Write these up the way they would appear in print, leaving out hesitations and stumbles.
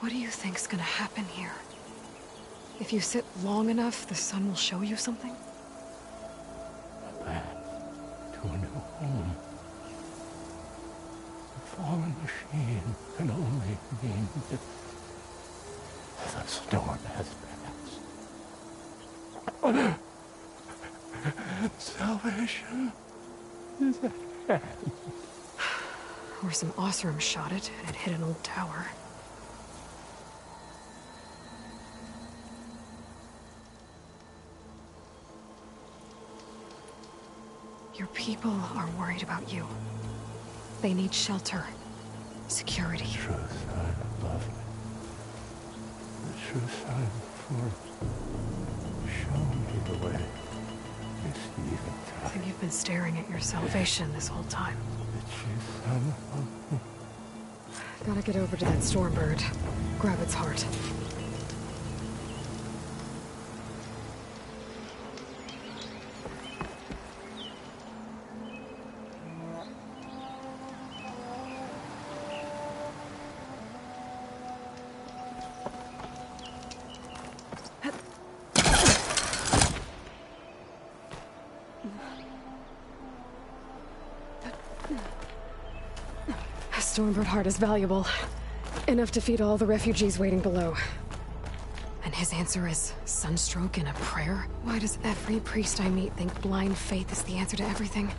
What do you think's gonna happen here? If you sit long enough, the sun will show you something? A path to a new home. The fallen machine can only mean that the storm has passed. Salvation is at hand. Or some Oseram shot it, and it hit an old tower. Your people are worried about you. They need shelter, security. The true sign of love. The true sign for show me the way. It's even time. And you've been staring at your salvation this whole time. The true son of me. Gotta get over to that Stormbird. Grab its heart. Stormbird heart is valuable. Enough to feed all the refugees waiting below. And his answer is sunstroke and a prayer? Why does every priest I meet think blind faith is the answer to everything?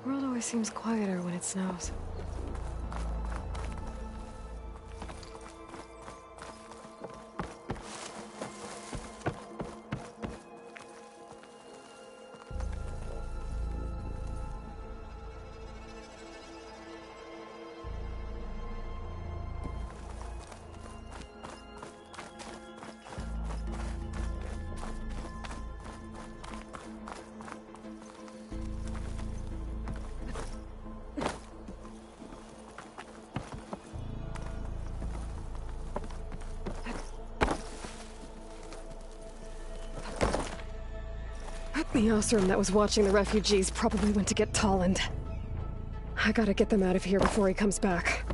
World always seems quieter when it snows. The Oseram that was watching the refugees probably went to get Tolland. I gotta get them out of here before he comes back.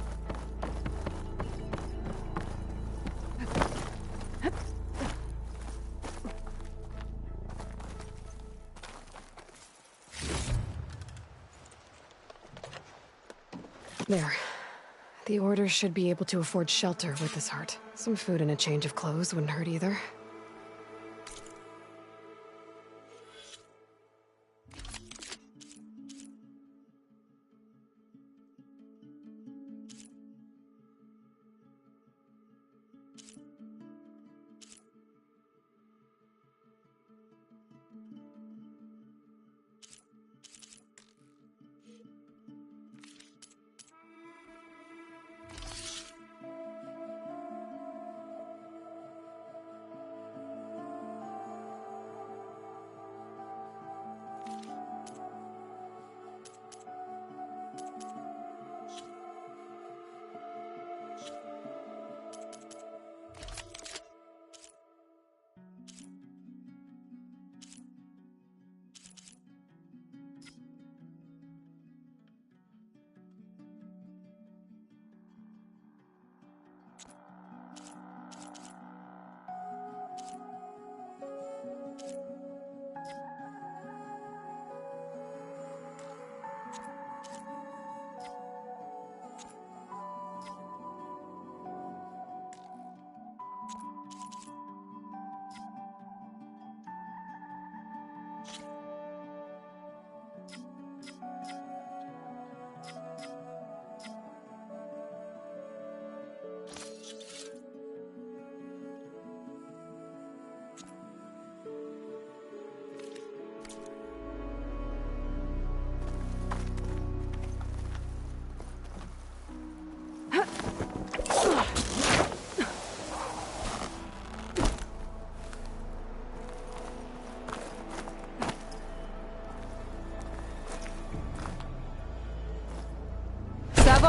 There. The Order should be able to afford shelter with this heart. Some food and a change of clothes wouldn't hurt either.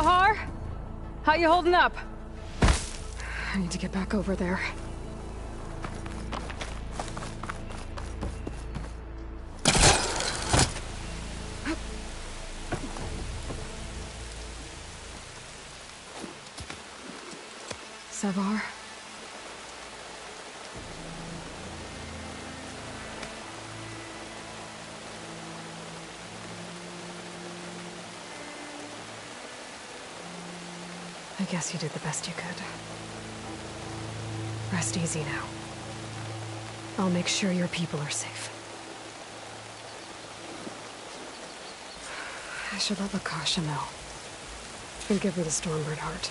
Zohar? How you holding up? I need to get back over there. Sevar? I guess you did the best you could. Rest easy now. I'll make sure your people are safe. I should let Lakasha know. And give her the Stormbird heart.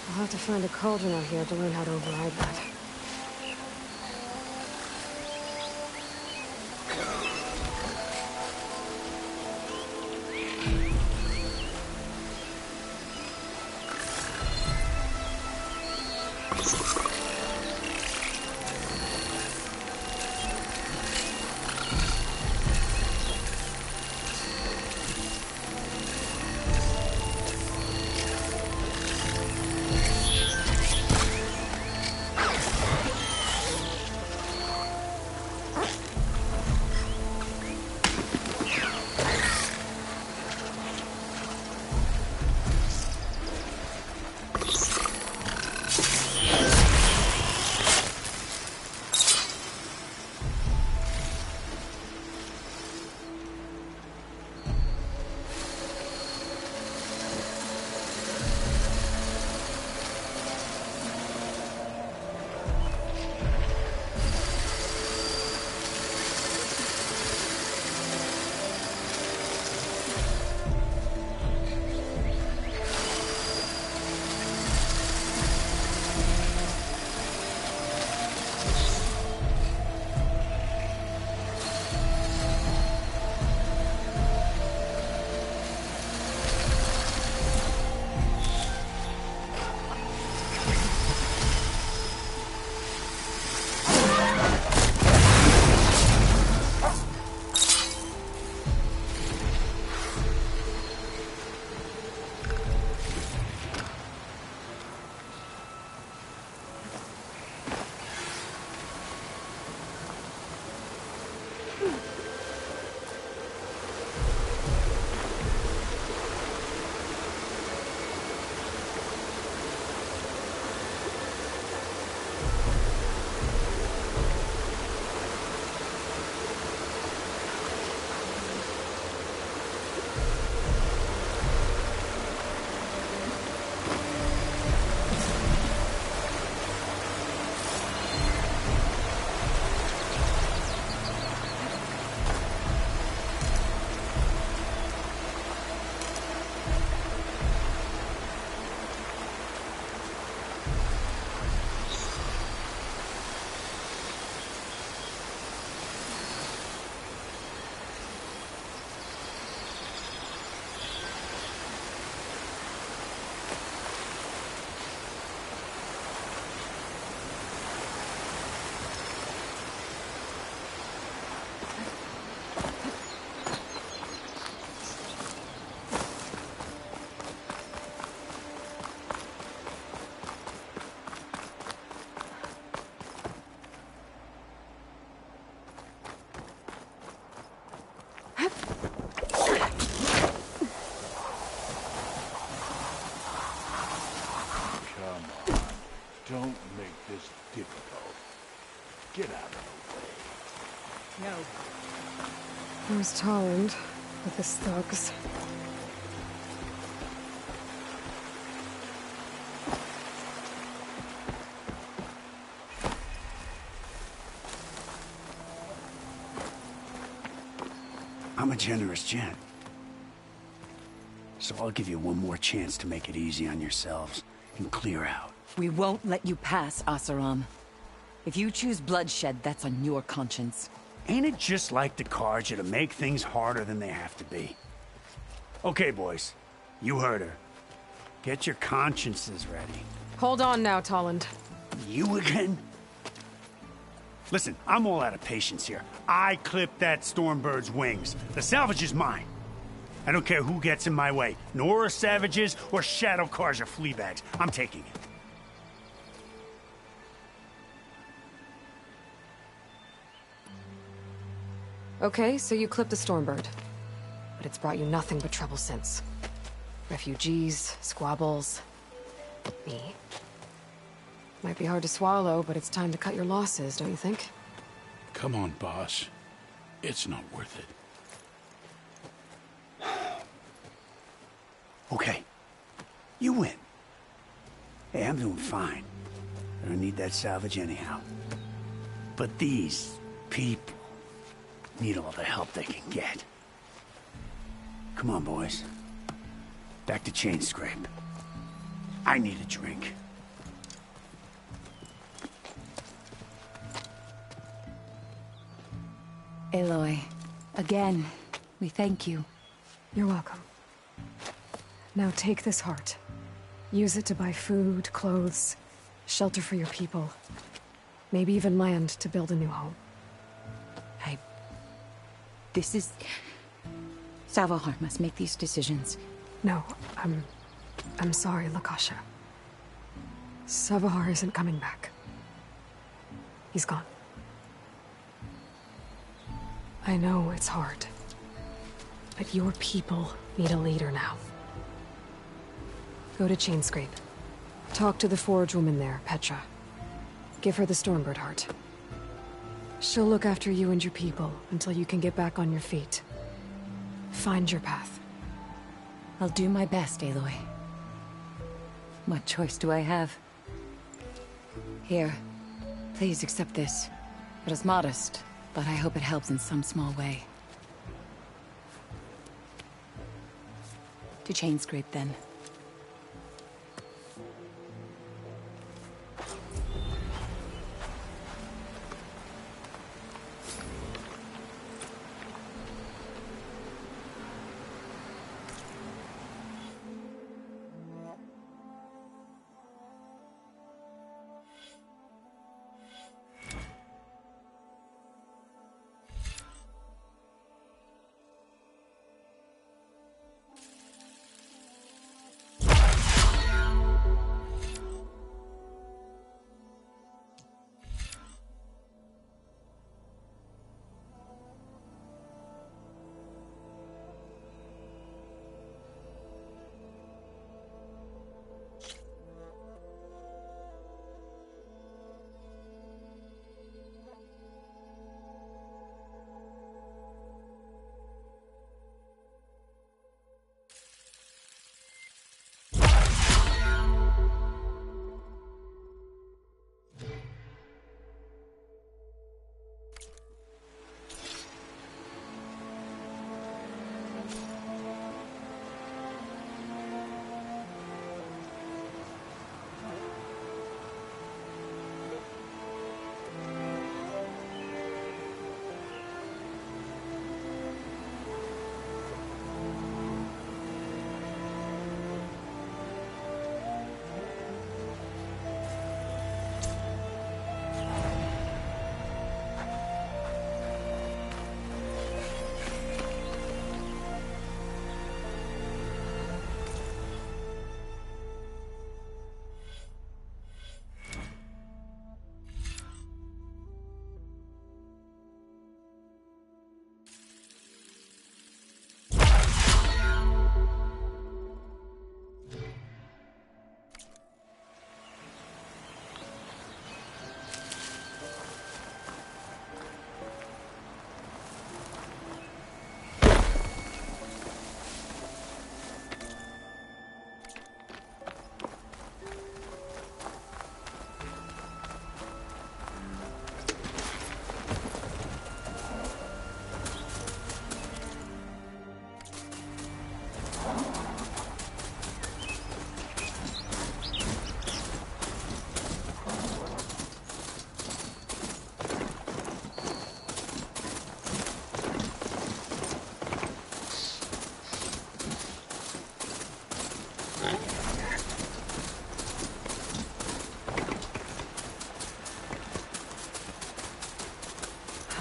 I'll have to find a cauldron out here to learn how to override that. Don't make this difficult. Get out of the way. No. Where's Tolland with his thugs? I'm a generous gent. So I'll give you one more chance to make it easy on yourselves and clear out. We won't let you pass, Asaram. If you choose bloodshed, that's on your conscience. Ain't it just like the Carja to make things harder than they have to be? Okay, boys. You heard her. Get your consciences ready. Hold on now, Tolland. You again? Listen, I'm all out of patience here. I clipped that Stormbird's wings. The salvage is mine. I don't care who gets in my way. Nora savages or Shadow Carja fleabags. I'm taking it. Okay, so you clipped the Stormbird. But it's brought you nothing but trouble since. Refugees, squabbles, me. Might be hard to swallow, but it's time to cut your losses, don't you think? Come on, boss. It's not worth it. Okay. You win. Hey, I'm doing fine. I don't need that salvage anyhow. But these people need all the help they can get. Come on, boys. Back to Chainscrape. I need a drink. Aloy, again, we thank you. You're welcome. Now take this heart. Use it to buy food, clothes, shelter for your people. Maybe even land to build a new home. This is... Savahar must make these decisions. No, I'm sorry, Lakasha. Savahar isn't coming back. He's gone. I know it's hard, but your people need a leader now. Go to Chainscrape. Talk to the Forge woman there, Petra. Give her the Stormbird heart. She'll look after you and your people until you can get back on your feet. Find your path. I'll do my best, Aloy. What choice do I have? Here, please accept this. It is modest, but I hope it helps in some small way. To Chainscrape, then.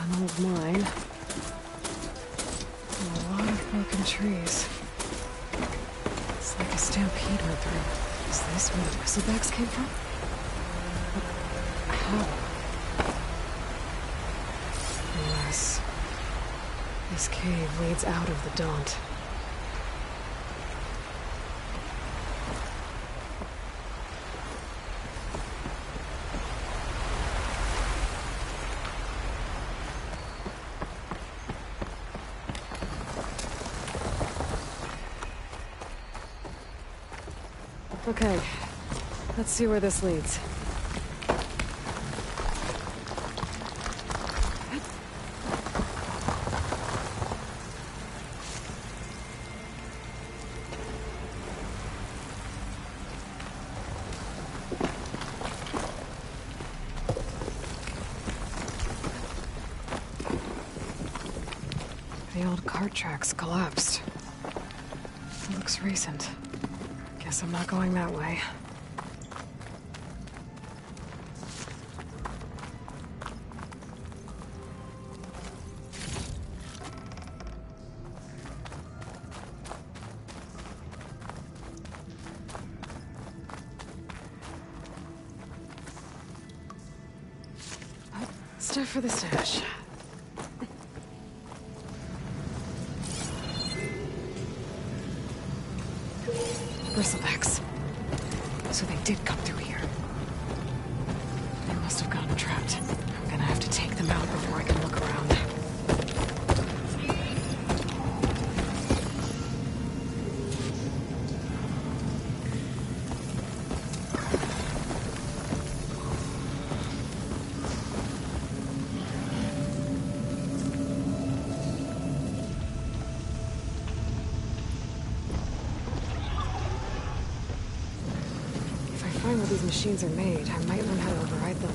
An old mine. And a lot of broken trees. It's like a stampede went through. Is this where the bristlebacks came from? But how? Unless this cave leads out of the Daunt. Okay, let's see where this leads. The old cart tracks collapsed. It looks recent. Guess I'm not going that way. Stuff for the stash. Bristlebacks. So they did come through here. They must have gotten trapped. I'm gonna have to take them out before I can look around. Find where these machines are made, I might learn how to override them.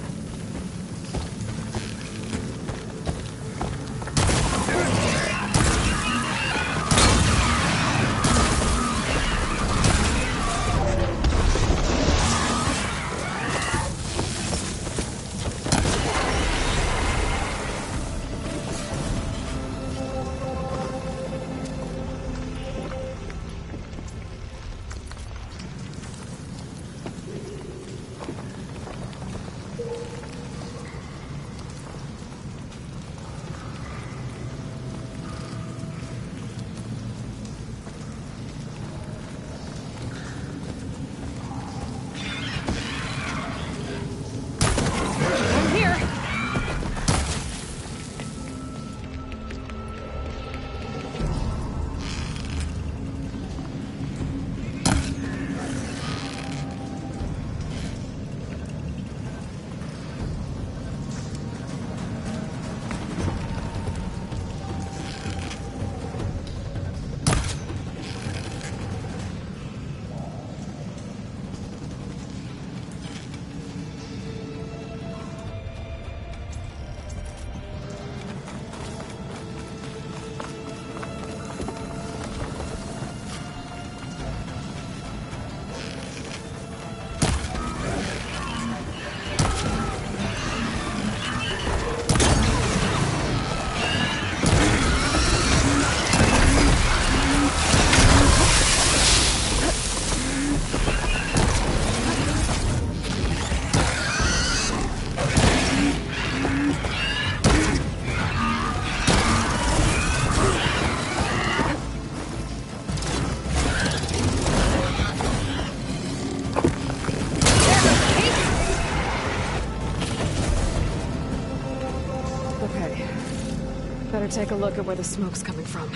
Better take a look at where the smoke's coming from.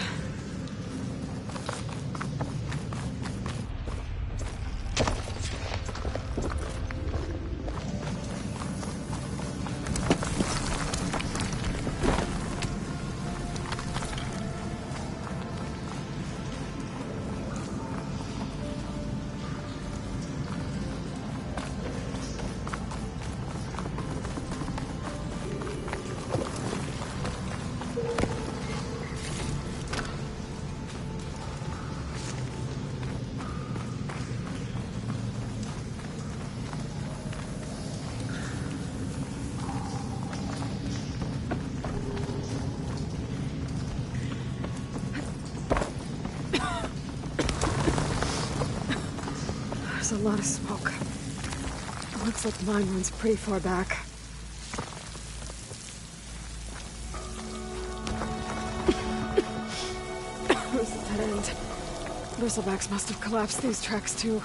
lot of smoke. Looks like the mine runs pretty far back. This is a dead end. Bristlebacks must have collapsed these tracks too.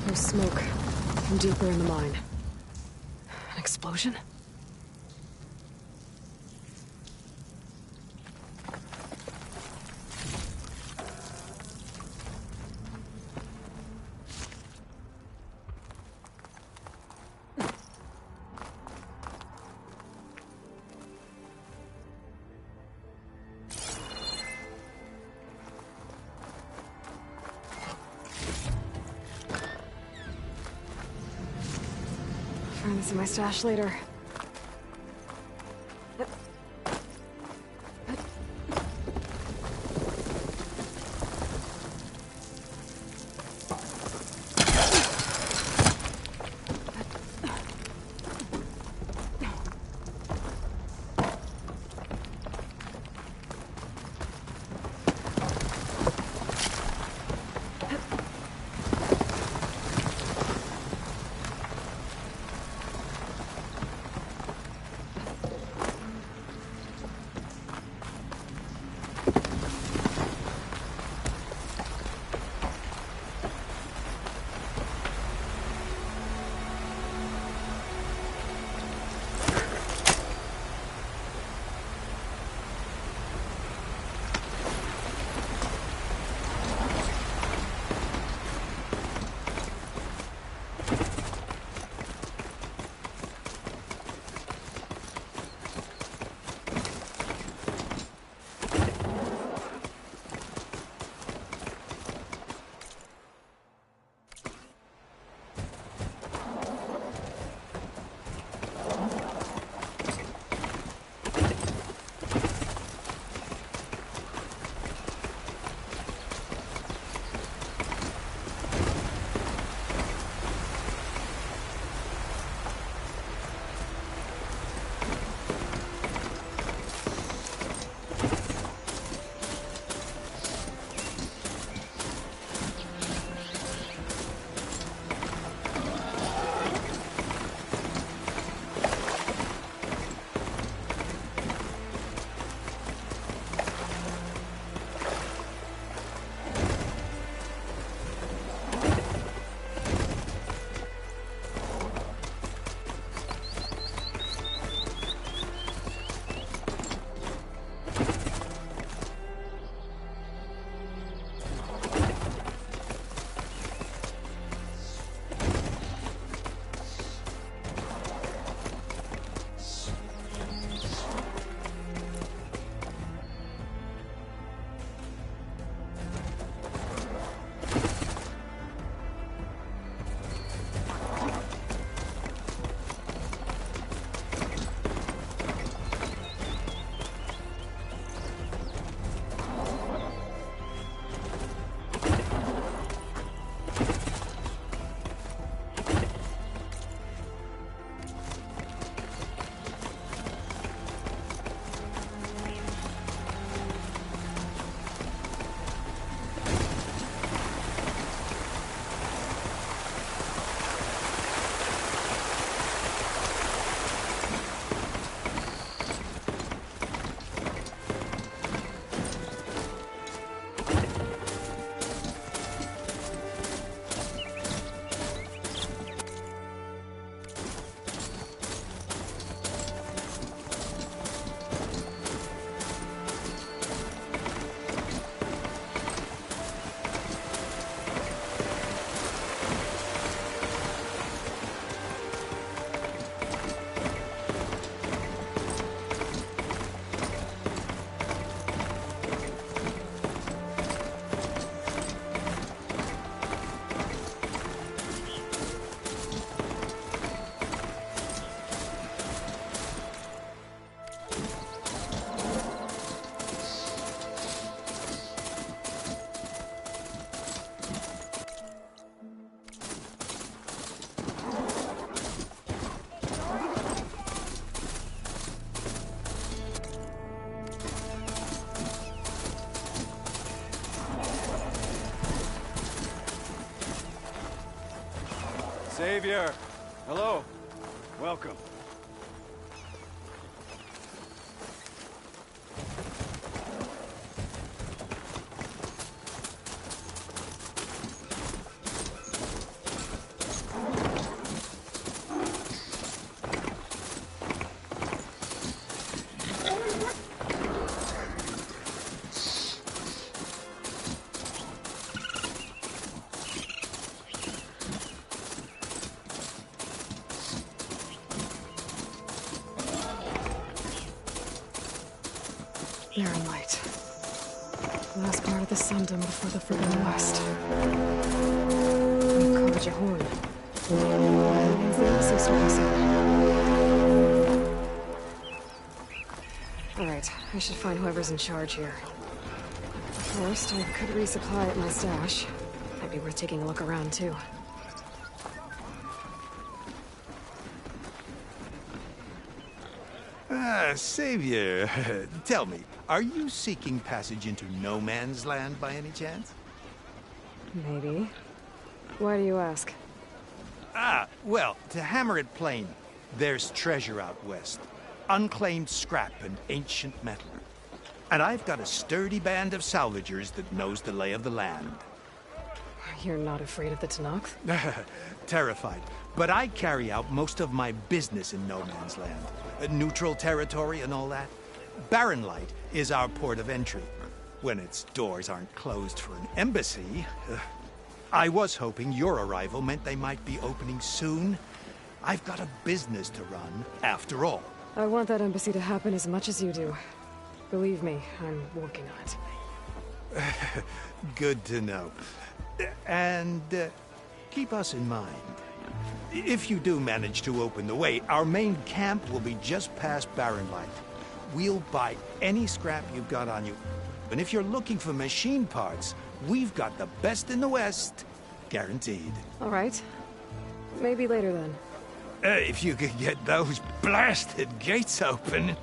There's smoke from deeper in the mine. An explosion? Find this in my stash later. Savior! Hello. Welcome. Barren Light. Last part of the Sundom before the Forbidden West. Carja Horn. That means the Embassy Store Alright, I should find whoever's in charge here. First, I could resupply at my stash. Might be worth taking a look around, too. Savior, tell me, are you seeking passage into no man's land by any chance? Maybe. Why do you ask? Well, to hammer it plain, there's treasure out west. Unclaimed scrap and ancient metal. And I've got a sturdy band of salvagers that knows the lay of the land. You're not afraid of the Tenakth? Terrified. But I carry out most of my business in no man's land. Neutral territory and all that. Barren Light is our port of entry. When its doors aren't closed for an embassy. I was hoping your arrival meant they might be opening soon. I've got a business to run, after all. I want that embassy to happen as much as you do. Believe me, I'm working on it. Good to know. And keep us in mind. If you do manage to open the way, our main camp will be just past Barren Light. We'll buy any scrap you've got on you. And if you're looking for machine parts, we've got the best in the West. Guaranteed. All right. Maybe later then. If you could get those blasted gates open.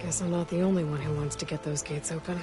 Guess I'm not the only one who wants to get those gates open.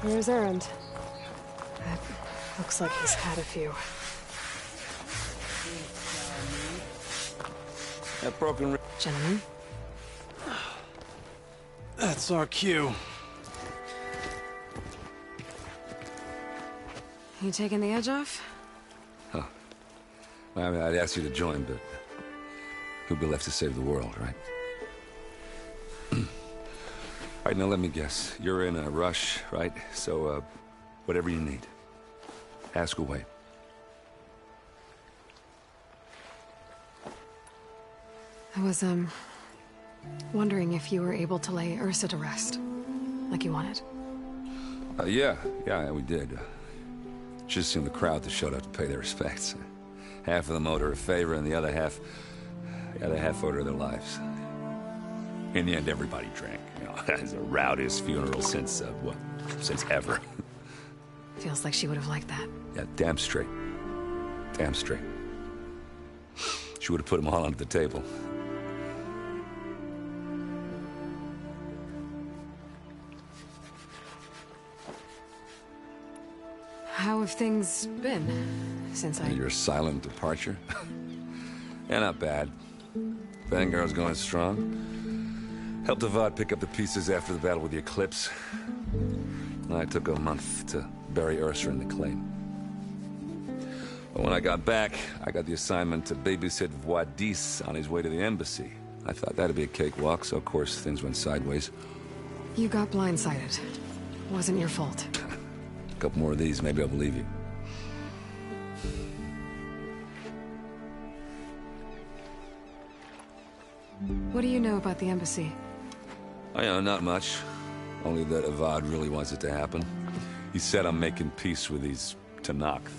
Here's Erend. Looks like he's had a few. That broken... Gentlemen? That's our cue. You taking the edge off? Huh. Well, I mean, I'd ask you to join, but who'd be left to save the world, right? All right, now let me guess. You're in a rush, right? So, whatever you need, ask away. I was, wondering if you were able to lay Ursa to rest, like you wanted. Yeah, we did. Just seen the crowd that showed up to pay their respects. Half of them owed her a favor, and the other half owed her their lives. In the end, everybody drank. You know, it's the rowdiest funeral since ever. Feels like she would have liked that. Yeah, damn straight. Damn straight. She would have put them all under the table. How have things been since I... Your silent departure? Yeah, not bad. Vanguard's going strong. Helped Avad pick up the pieces after the battle with the Eclipse. I took a month to bury Ursa in the claim. But when I got back, I got the assignment to babysit Voidis on his way to the embassy. I thought that'd be a cakewalk, so of course things went sideways. You got blindsided. Wasn't your fault. A couple more of these, maybe I'll believe you. What do you know about the embassy? I know, not much. Only that Avad really wants it to happen. He said I'm making peace with these Tenakth.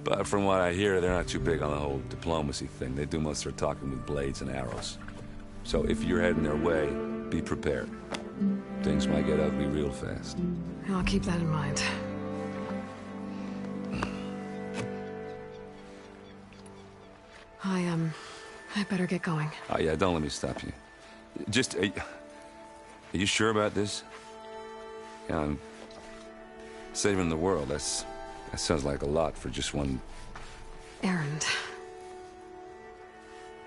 But from what I hear, they're not too big on the whole diplomacy thing. They do most of their talking with blades and arrows. So if you're heading their way, be prepared. Things might get ugly real fast. I'll keep that in mind. I better get going. Oh yeah, don't let me stop you. Just, are you sure about this? Yeah, I'm saving the world. That sounds like a lot for just one... Errand.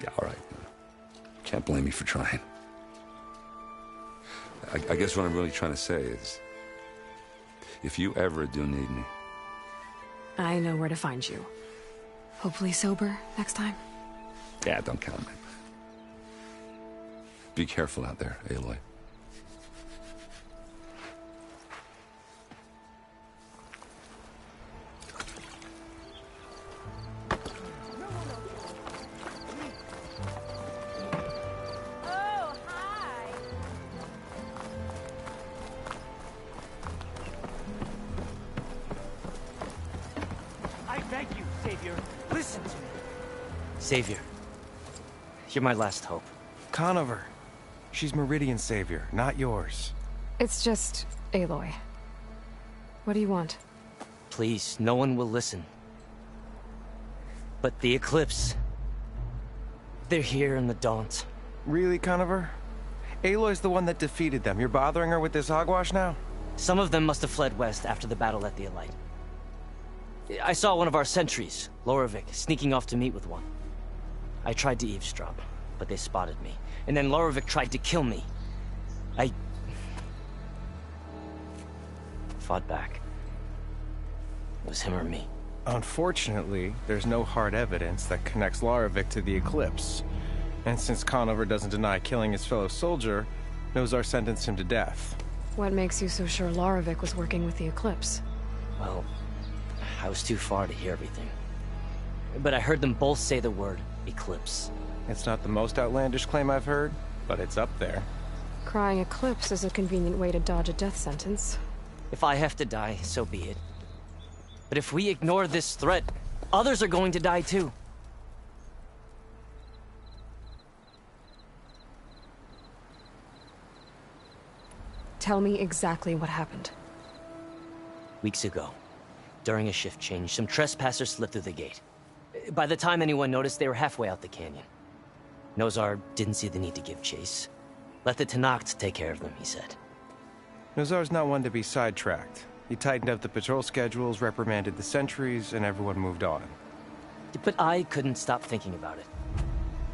Yeah, all right. Can't blame me for trying. I guess what I'm really trying to say is, if you ever do need me... I know where to find you. Hopefully sober next time. Yeah, don't count me. Be careful out there, Aloy. I beg you, Savior, listen to me. Savior, you're my last hope. Conover. She's Meridian's savior, not yours. It's just Aloy. What do you want? Please, no one will listen. But the Eclipse... they're here in the Daunt. Really, Conover? Aloy's the one that defeated them. You're bothering her with this hogwash now? Some of them must have fled west after the battle at the Elite. I saw one of our sentries, Loravik, sneaking off to meet with one. I tried to eavesdrop, but they spotted me. And then Loravik tried to kill me. I... fought back. It was him or me. Unfortunately, there's no hard evidence that connects Loravik to the Eclipse. And since Conover doesn't deny killing his fellow soldier, Nozar sentenced him to death. What makes you so sure Loravik was working with the Eclipse? Well, I was too far to hear everything. But I heard them both say the word Eclipse. It's not the most outlandish claim I've heard, but it's up there. Crying Eclipse is a convenient way to dodge a death sentence. If I have to die, so be it. But if we ignore this threat, others are going to die too. Tell me exactly what happened. Weeks ago, during a shift change, some trespassers slipped through the gate. By the time anyone noticed, they were halfway out the canyon. Nozar didn't see the need to give chase. Let the Tenakth take care of them, he said. Nozar's not one to be sidetracked. He tightened up the patrol schedules, reprimanded the sentries, and everyone moved on. But I couldn't stop thinking about it.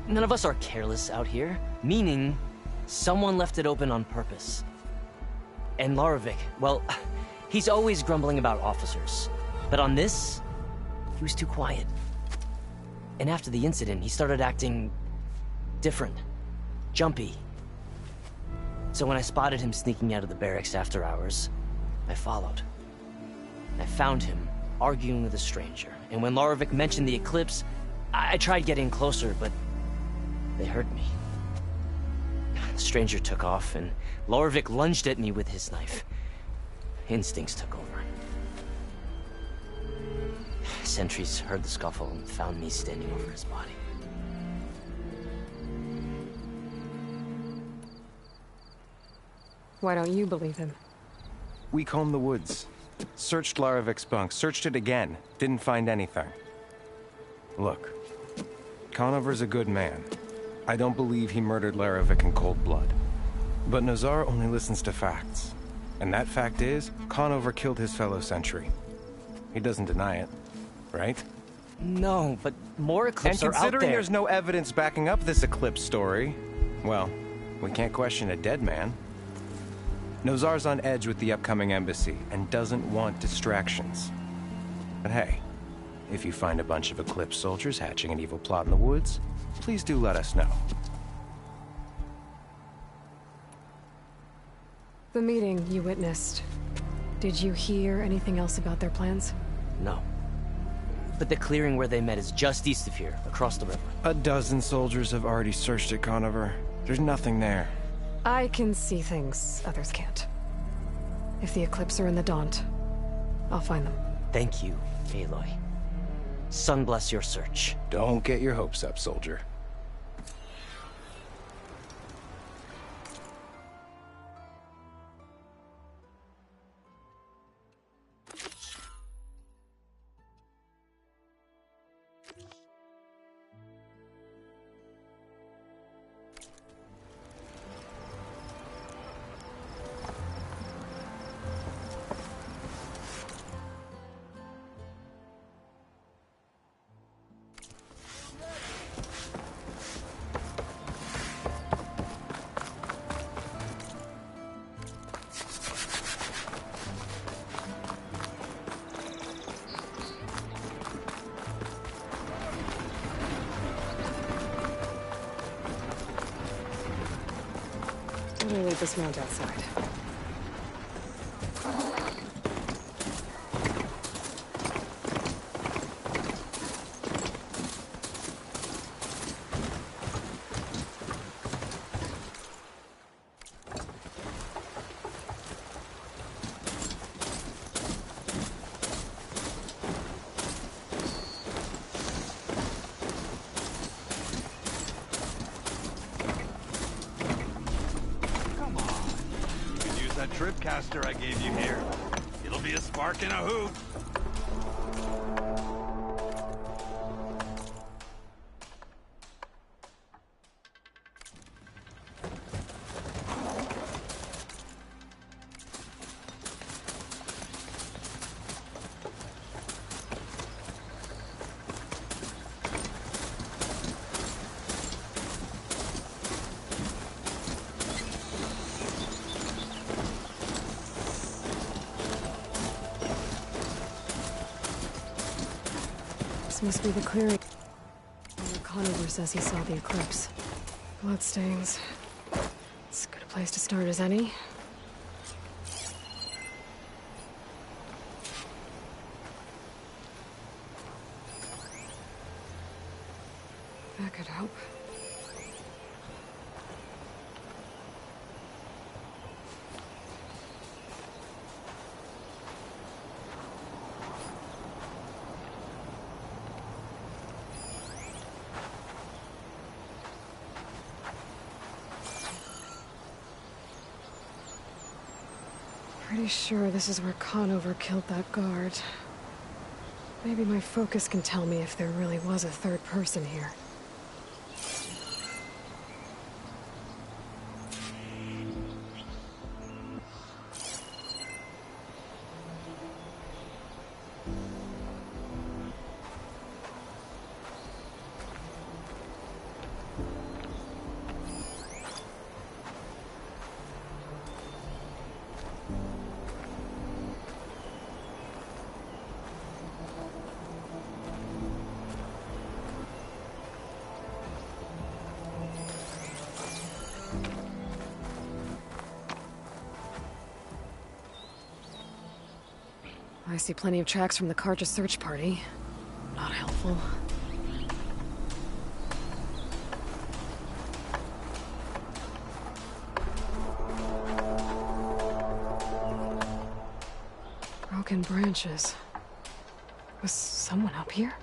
None of us are careless out here, meaning someone left it open on purpose. And Loravik, well, he's always grumbling about officers. But on this, he was too quiet. And after the incident, he started acting different, jumpy. So when I spotted him sneaking out of the barracks after hours, I followed. I found him arguing with a stranger. And when Loravik mentioned the Eclipse, I tried getting closer, but they heard me. The stranger took off, and Loravik lunged at me with his knife. Instincts took over. Sentries heard the scuffle and found me standing over his body. Why don't you believe him? We combed the woods. Searched Laravik's bunk. Searched it again. Didn't find anything. Look. Conover's a good man. I don't believe he murdered Laravik in cold blood. But Nozar only listens to facts. And that fact is, Conover killed his fellow sentry. He doesn't deny it, right? No, but more And Eclipse are out considering there. there's no evidence backing up this Eclipse story, well, we can't question a dead man. Nozar's on edge with the upcoming embassy and doesn't want distractions. But hey, if you find a bunch of Eclipse soldiers hatching an evil plot in the woods, please do let us know. The meeting you witnessed. Did you hear anything else about their plans? No. But the clearing where they met is just east of here, across the river. A dozen soldiers have already searched it, Conover. There's nothing there. I can see things others can't. If the Eclipse are in the Daunt, I'll find them. Thank you, Aloy. Sun bless your search. Don't get your hopes up, soldier. I'm gonna leave this mount outside. Tripcaster I gave you here. It'll be a spark and a hoop. Must be the clearing. Conover says he saw the Eclipse. Bloodstains. As good a place to start as any. That could help. Pretty sure this is where Conover killed that guard. Maybe my focus can tell me if there really was a third person here. I see plenty of tracks from the Carja search party. Not helpful. Broken branches. Was someone up here?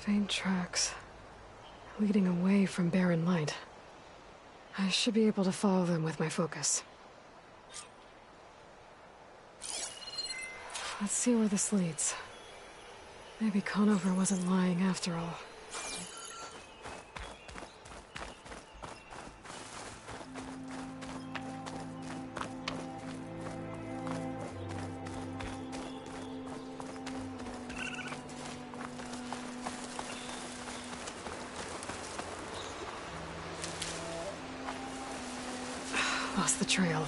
Faint tracks. Leading away from Barren Light. I should be able to follow them with my focus. Let's see where this leads. Maybe Conover wasn't lying after all. lost the trail.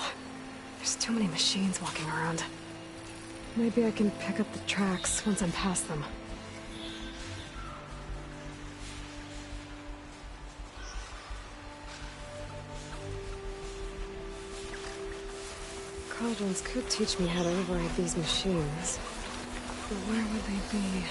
There's too many machines walking around. Maybe I can pick up the tracks once I'm past them. Cauldrons could teach me how to override these machines. But where would they be?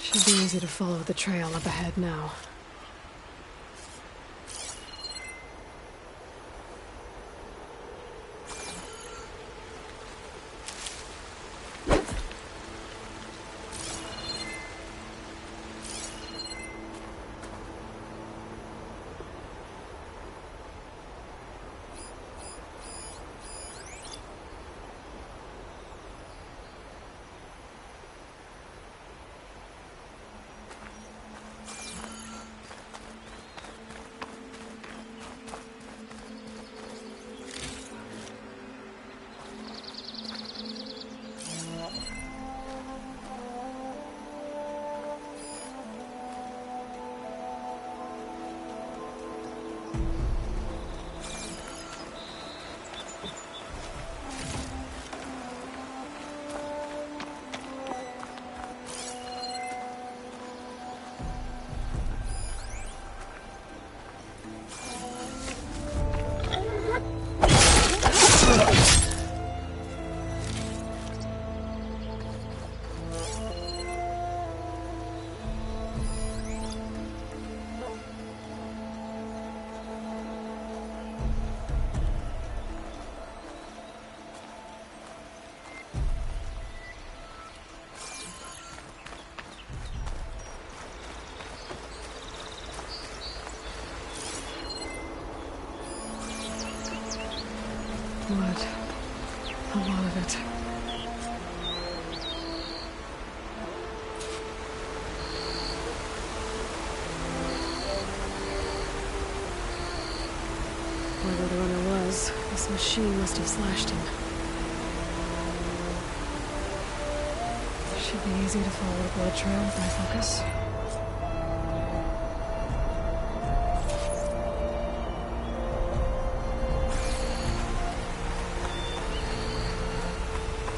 Should be easy to follow the trail up ahead now. Blood. A lot of it. Whoever the runner was, this machine must have slashed him. Should be easy to follow the blood trail with my focus.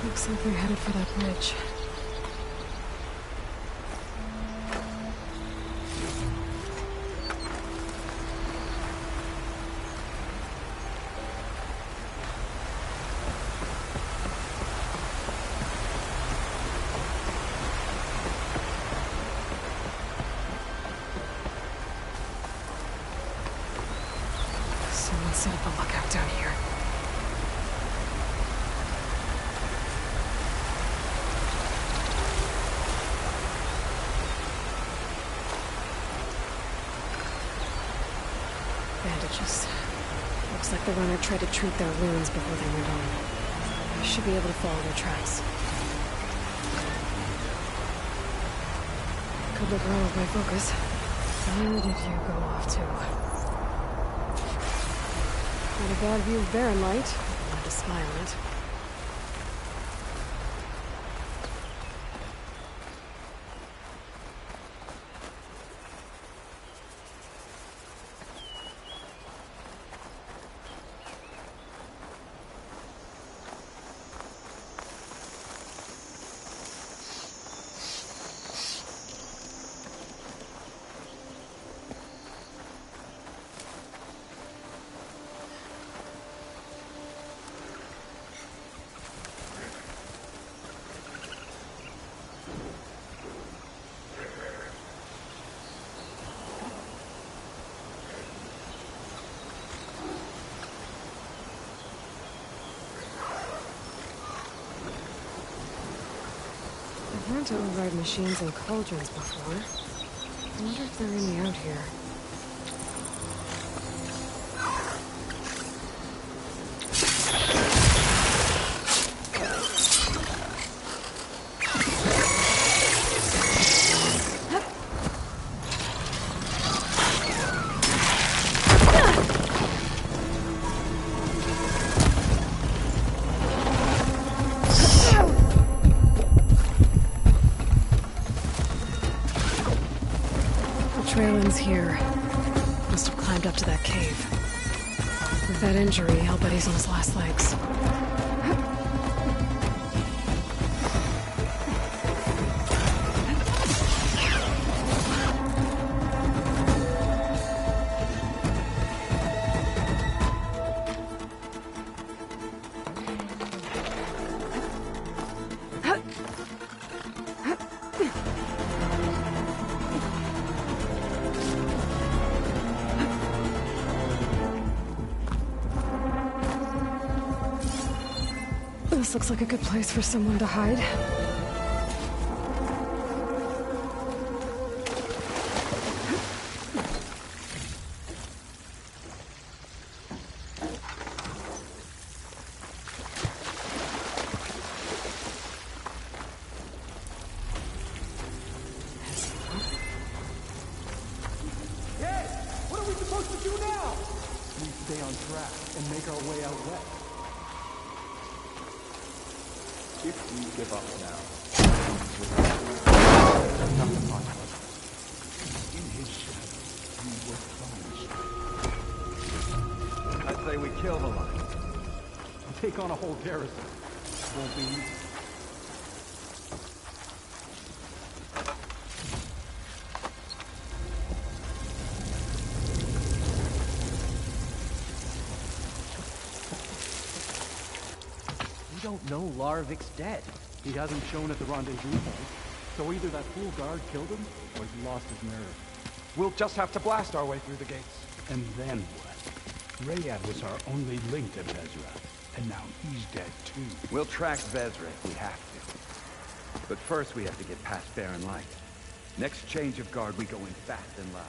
Looks like they're headed for that bridge. Someone set up a lookout down here. Bandages. Looks like the runner tried to treat their wounds before they went on. I should be able to follow their tracks. Could look wrong with my focus. Where did you go off to? Not a bad view of Barren Light. I'm allowed to spy on it. to override machines and cauldrons before. I wonder if there are any out here. Here. Must have climbed up to that cave. With that injury, I'll bet he's on his last legs. This looks like a good place for someone to hide. Hey! What are we supposed to do now? We stay on track and make our way out west. If we give up now, nothing on us. In his shadow, we will find strength. I say we kill the line. Take on a whole garrison. Won't be easy. We don't know Larovic's dead. He hasn't shown at the rendezvous point, so either that fool guard killed him, or he lost his nerve. We'll just have to blast our way through the gates. And then what? Rayad was our only link to Vezra, and now he's dead too. We'll track Vezra if we have to. But first we have to get past Barren Light. Next change of guard, we go in fast and loud.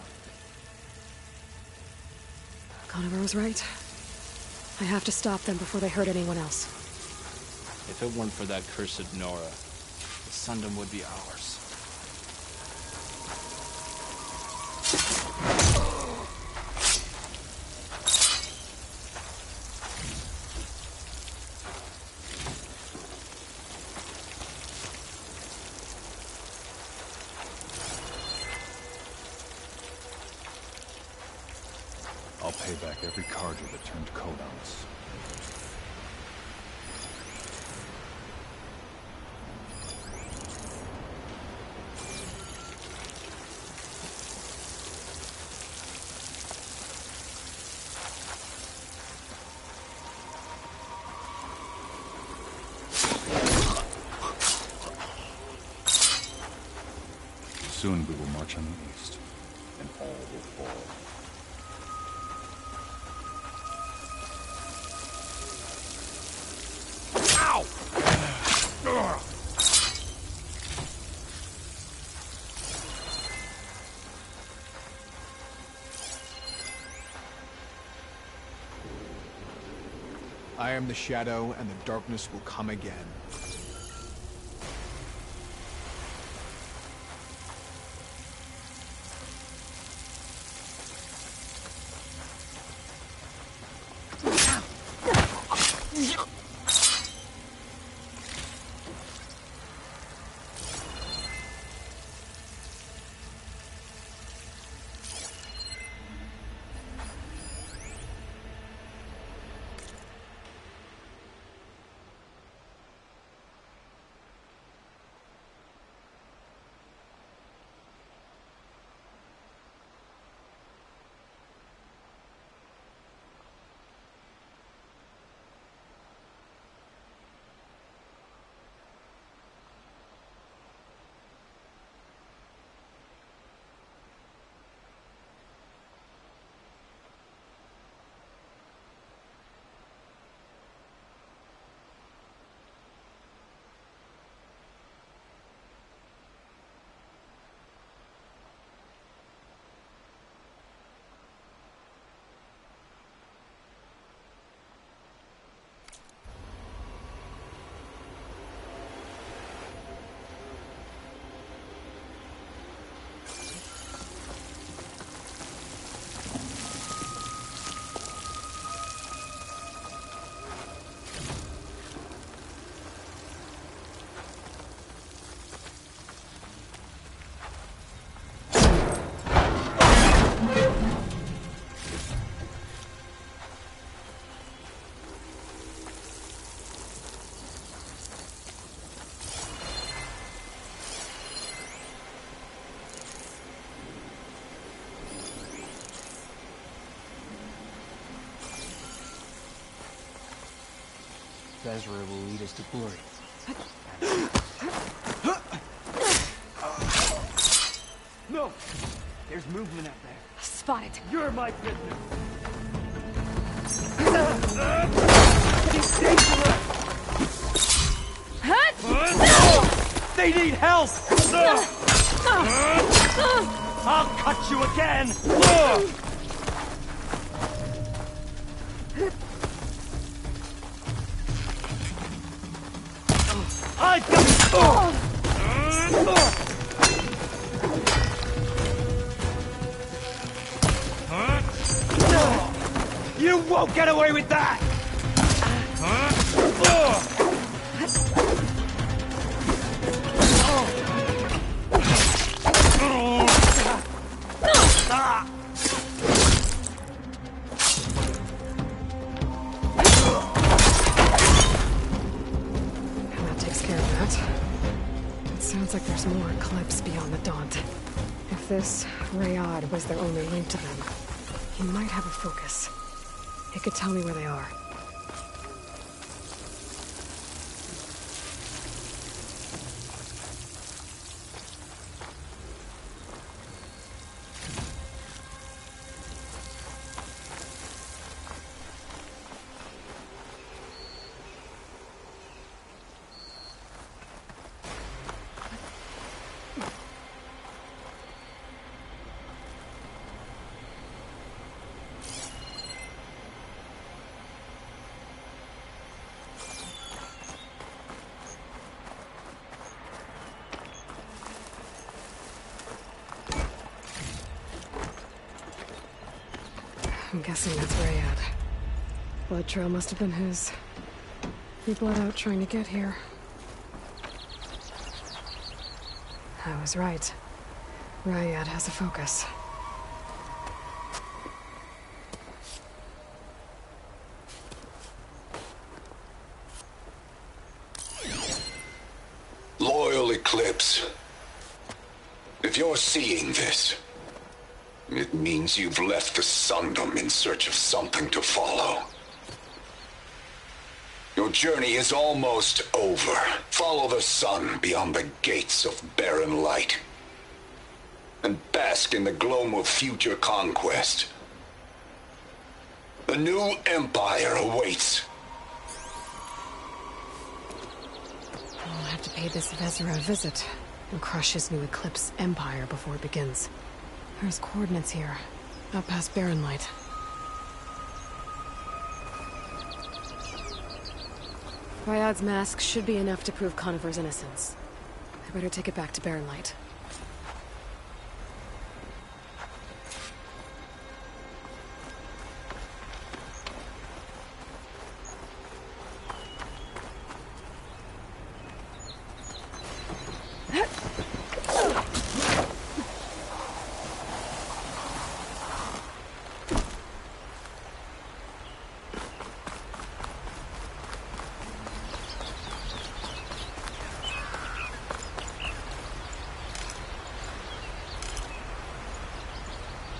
Conover was right. I have to stop them before they hurt anyone else. If it weren't for that cursed Nora, the Sundom would be ours. I'll pay back every Carja that turned coat on us. Soon we will march on the east, and all will fall. I am the Shadow, and the darkness will come again. Ezra will lead us to glory. No! There's movement out there. Spotted. You're my business. They need help! I'll cut you again! I've got... You won't get away with that! That takes care of that. It sounds like there's more Eclipse beyond the Daunt. If this Rayad was their only link to them, he might have a focus. It could tell me where they are. I'm guessing that's Rayad. Blood trail must have been his. He bled out trying to get here. I was right. Rayad has a focus. Loyal Eclipse. If you're seeing this, it means you've left the Sundom in search of something to follow. Your journey is almost over. Follow the sun beyond the gates of barren light. And bask in the gloam of future conquest. The new empire awaits. I'll have to pay this Vezra a visit and crush his new Eclipse empire before it begins. There's coordinates here, up past Barren Light. Rayad's mask should be enough to prove Conover's innocence. I better take it back to Barren Light.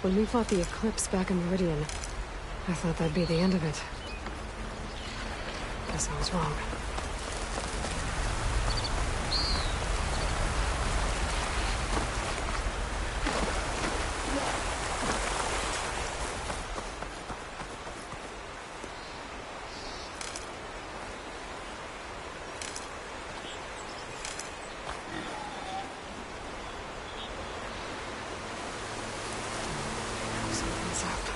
When we fought the Eclipse back in Meridian, I thought that'd be the end of it. Guess I was wrong. Something's up.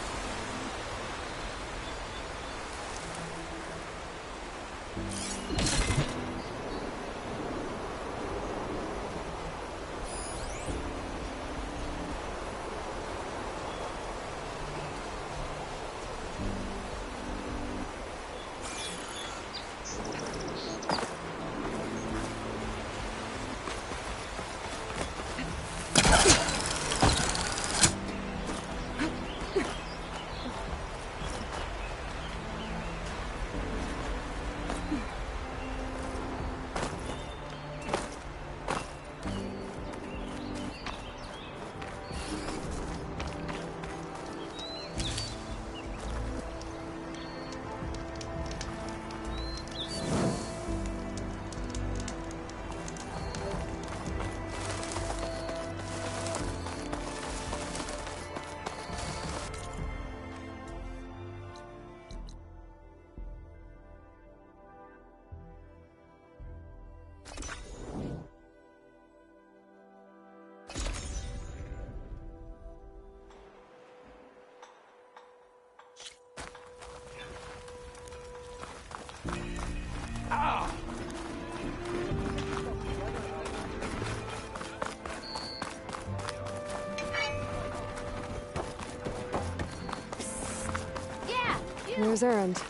Where's Erend?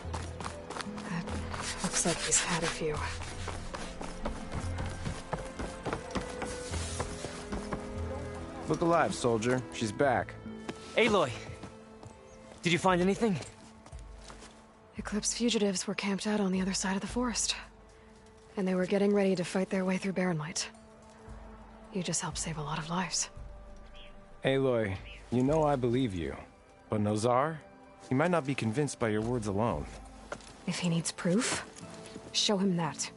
Looks like he's had a few. Look alive, soldier. She's back. Aloy! Did you find anything? Eclipse fugitives were camped out on the other side of the forest. And they were getting ready to fight their way through Barren Light. You just helped save a lot of lives. Aloy, you know I believe you. But Nozar? He might not be convinced by your words alone. If he needs proof, show him that.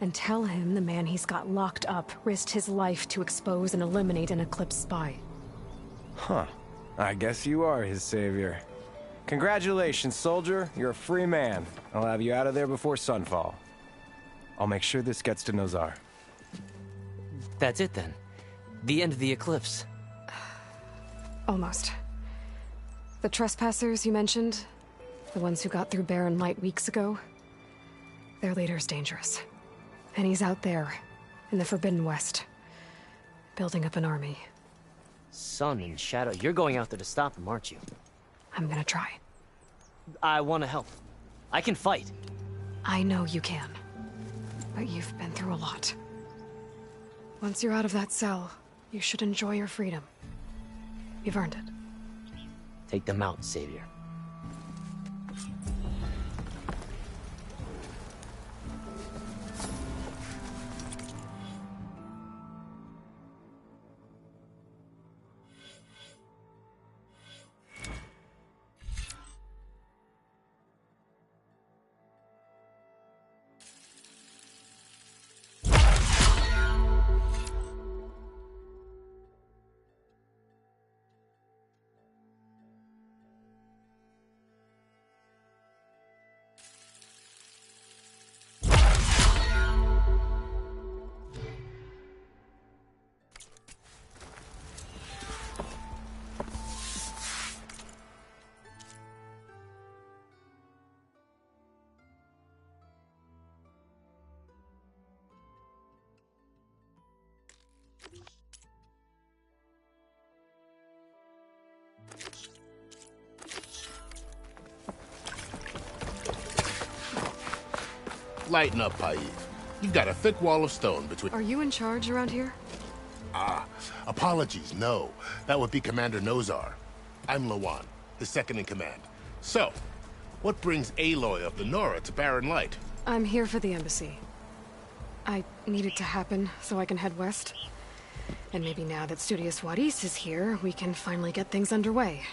And tell him the man he's got locked up risked his life to expose and eliminate an Eclipse spy. Huh. I guess you are his savior. Congratulations, soldier. You're a free man. I'll have you out of there before sunfall. I'll make sure this gets to Nozar. That's it then. The end of the Eclipse. Almost. The trespassers you mentioned, the ones who got through Barren Light weeks ago, their leader's dangerous. And he's out there, in the Forbidden West, building up an army. Sun and Shadow, you're going out there to stop him, aren't you? I'm gonna try. I want to help. I can fight. I know you can. But you've been through a lot. Once you're out of that cell, you should enjoy your freedom. You've earned it. Take them out, Savior. Lighten up, Paiv. You've got a thick wall of stone between— Are you in charge around here? Ah, apologies, no. That would be Commander Nozar. I'm Lawan, his second in command. So, what brings Aloy of the Nora to Barren Light? I'm here for the embassy. I need it to happen so I can head west. And maybe now that Studious Wadis is here, we can finally get things underway.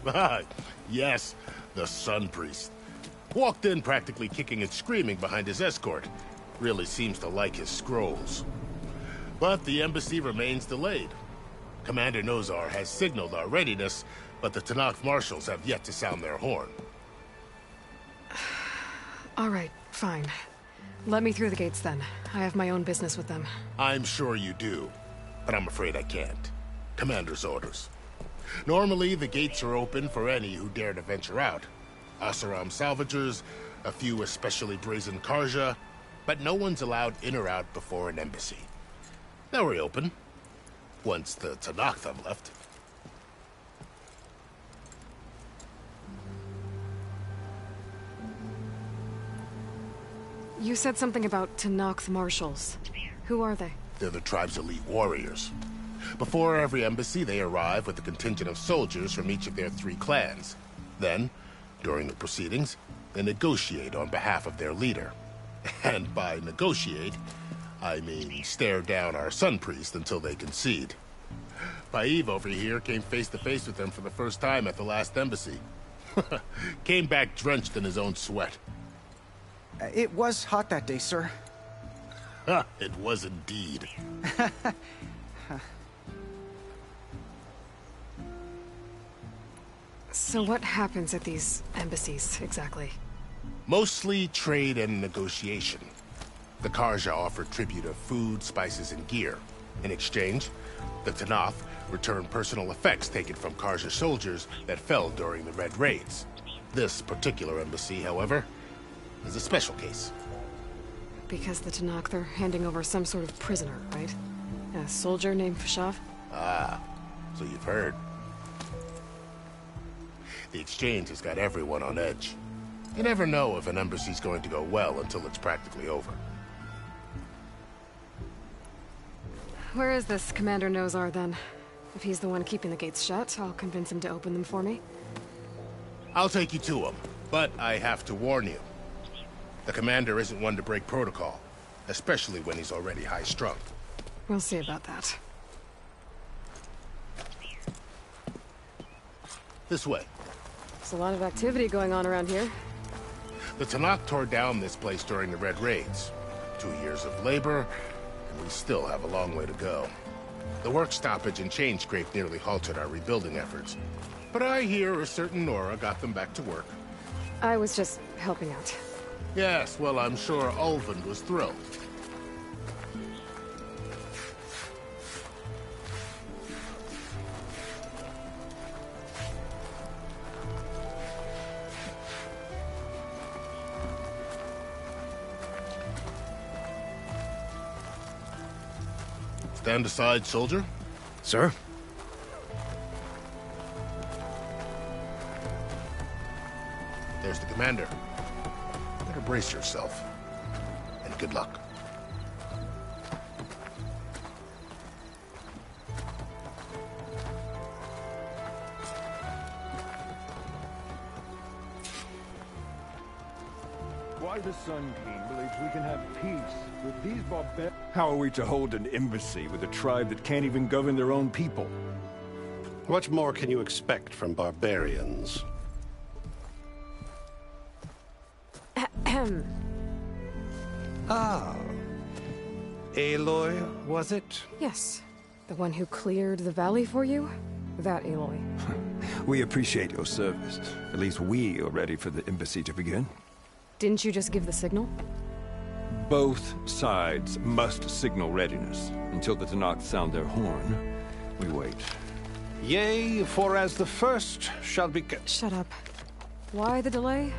Ah, yes, the Sun Priest. Walked in practically kicking and screaming behind his escort. Really seems to like his scrolls. But the embassy remains delayed. Commander Nozar has signaled our readiness, but the Tenakth marshals have yet to sound their horn. All right, fine. Let me through the gates then. I have my own business with them. I'm sure you do, but I'm afraid I can't. Commander's orders. Normally, the gates are open for any who dare to venture out. Asaram salvagers, a few especially brazen Karja, but no one's allowed in or out before an embassy. They'll reopen, once the Tenakth have left. You said something about Tenakth marshals. Who are they? They're the tribe's elite warriors. Before every embassy, they arrive with a contingent of soldiers from each of their 3 clans. Then, during the proceedings, they negotiate on behalf of their leader. And by negotiate, I mean stare down our Sun Priest until they concede. Paiv over here came face to face with them for the first time at the last embassy. Came back drenched in his own sweat. It was hot that day, sir. It was indeed. So what happens at these embassies, exactly? Mostly trade and negotiation. The Karja offer tribute of food, spices, and gear. In exchange, the Tenakth return personal effects taken from Karja soldiers that fell during the Red Raids. This particular embassy, however, is a special case. Because the Tenakth are handing over some sort of prisoner, right? A soldier named Fashav? Ah, so you've heard. The exchange has got everyone on edge. You never know if an embassy's going to go well until it's practically over. Where is this Commander Nozar, then? If he's the one keeping the gates shut, I'll convince him to open them for me. I'll take you to him, but I have to warn you. The commander isn't one to break protocol, especially when he's already high-strung. We'll see about that. This way. There's a lot of activity going on around here. The Tenakth tore down this place during the Red Raids. 2 years of labor, and we still have a long way to go. The work stoppage and chain scrape nearly halted our rebuilding efforts. But I hear a certain Nora got them back to work. I was just helping out. Yes, well, I'm sure Ulvund was thrilled. Stand aside, soldier. Sir? There's the commander. Better brace yourself. And good luck. Why the Sun King believes we can have peace with these barbarians? How are we to hold an embassy with a tribe that can't even govern their own people? What more can you expect from barbarians? Ah. Aloy, was it? Yes. The one who cleared the valley for you? That Aloy. We appreciate your service. At least we are ready for the embassy to begin. Didn't you just give the signal? Both sides must signal readiness. Until the Tenakth sound their horn, we wait. Yea, for as the first shall be... Shut up. Why the delay?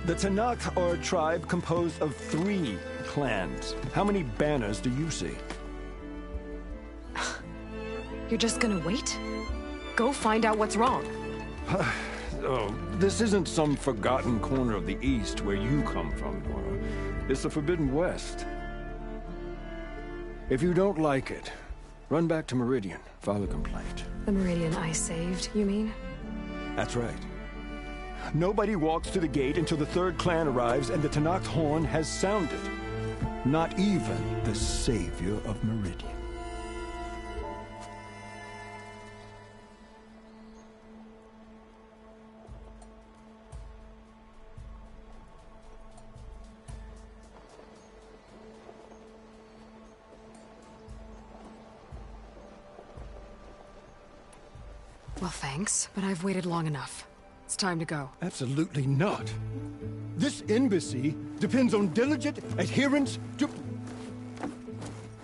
The Tenakth are a tribe composed of 3 clans. How many banners do you see? You're just gonna wait? Go find out what's wrong. Oh, this isn't some forgotten corner of the East where you come from, Nora. It's the Forbidden West. If you don't like it, run back to Meridian, file a complaint. The Meridian I saved, you mean? That's right. Nobody walks to the gate until the 3rd clan arrives and the Tenakth horn has sounded. Not even the savior of Meridian. Well, thanks, but I've waited long enough. It's time to go. Absolutely not. This embassy depends on diligent adherence to...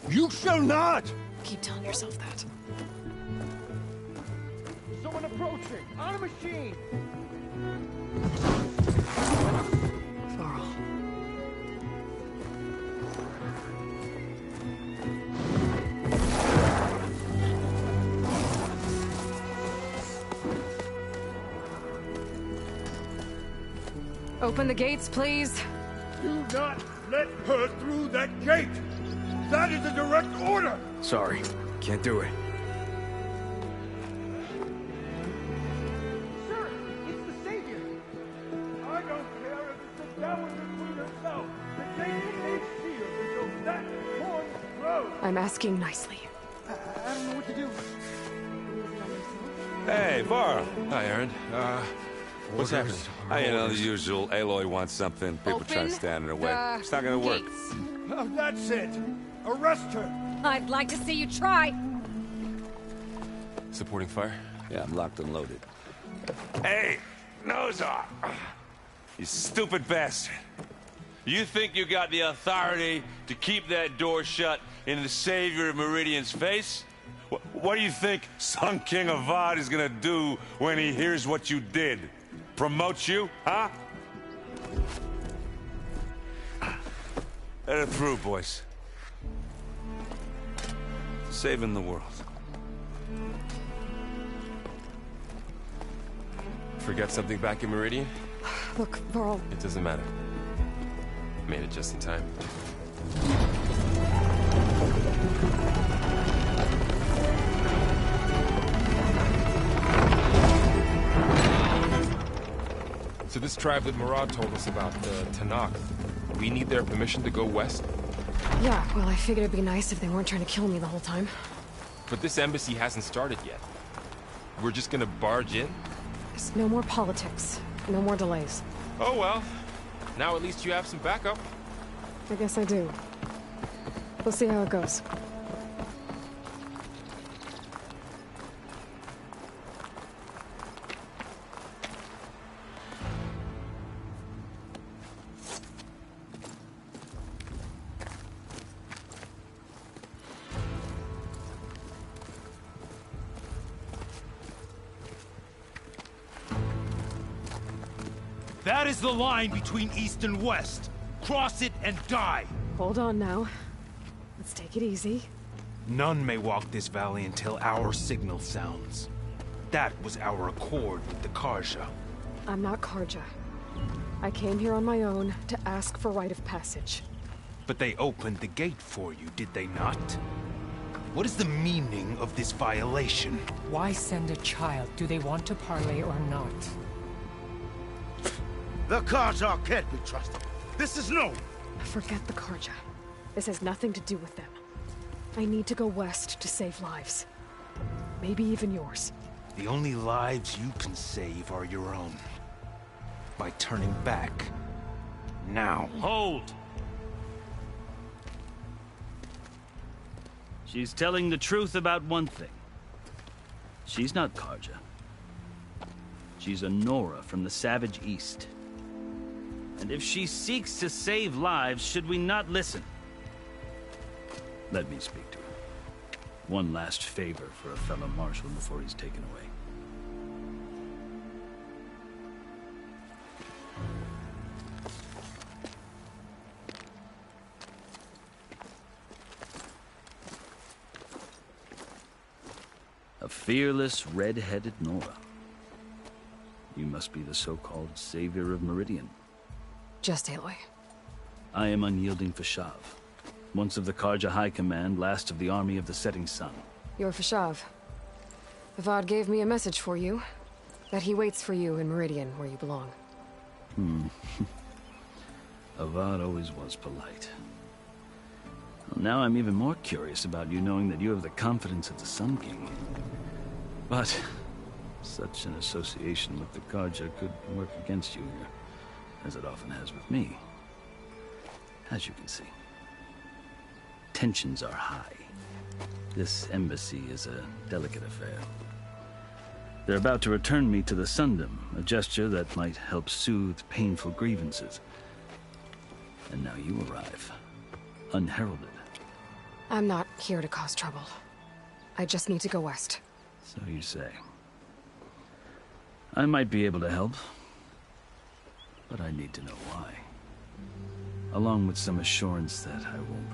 You shall not! Keep telling yourself that. Someone approaching! On a machine! Varl. Open the gates, please. Do not let her through that gate! That is a direct order! Sorry, can't do it. Sir, it's the Savior! I don't care if it's the Dowager Queen herself! The gate remains sealed until that horn blows! I'm asking nicely. I don't know what to do. Hey, Varl. Hi, Aaron. What's happening? You know, the usual. Aloy wants something. People trying to stand in her way. It's not gonna work. Oh, that's it! Arrest her! I'd like to see you try. Supporting fire? Yeah, I'm locked and loaded. Hey, Nozar! You stupid bastard. You think you got the authority to keep that door shut in the Savior of Meridian's face? What do you think Sun King Avad is gonna do when he hears what you did? Promote you, huh? Let her through, boys. Saving the world. forget something back in Meridian? Look, Varl... It doesn't matter. Made it just in time. So this tribe that Murad told us about, the Tanakh, we need their permission to go west? Yeah, well, I figured it'd be nice if they weren't trying to kill me the whole time. But this embassy hasn't started yet. We're just gonna barge in? There's no more politics. No more delays. Oh well. Now at least you have some backup. I guess I do. We'll see how it goes. That is the line between East and West. Cross it and die. Hold on now. Let's take it easy. None may walk this valley until our signal sounds. That was our accord with the Carja. I'm not Carja. I came here on my own to ask for rite of passage. But they opened the gate for you, did they not? What is the meaning of this violation? Why send a child? Do they want to parley or not? The Carja can't be trusted. This is no... Forget the Carja. This has nothing to do with them. I need to go west to save lives. Maybe even yours. The only lives you can save are your own. By turning back. Now. Hold! She's telling the truth about one thing. She's not Carja. She's a Nora from the Savage East. And if she seeks to save lives, should we not listen? Let me speak to her. One last favor for a fellow marshal before he's taken away. A fearless, red-headed Nora. You must be the so-called savior of Meridian. Just Aloy. I am Unyielding Fashav. Once of the Carja High Command, last of the army of the Setting Sun. You're Fashav. Avad gave me a message for you. That he waits for you in Meridian, where you belong. Avad always was polite. Well, now I'm even more curious about you knowing that you have the confidence of the Sun King. But such an association with the Carja could work against you here, as it often has with me. As you can see, tensions are high. This embassy is a delicate affair. They're about to return me to the Sundom, a gesture that might help soothe painful grievances. And now you arrive, unheralded. I'm not here to cause trouble. I just need to go west. So you say. I might be able to help, but I need to know why. Along with some assurance that I won't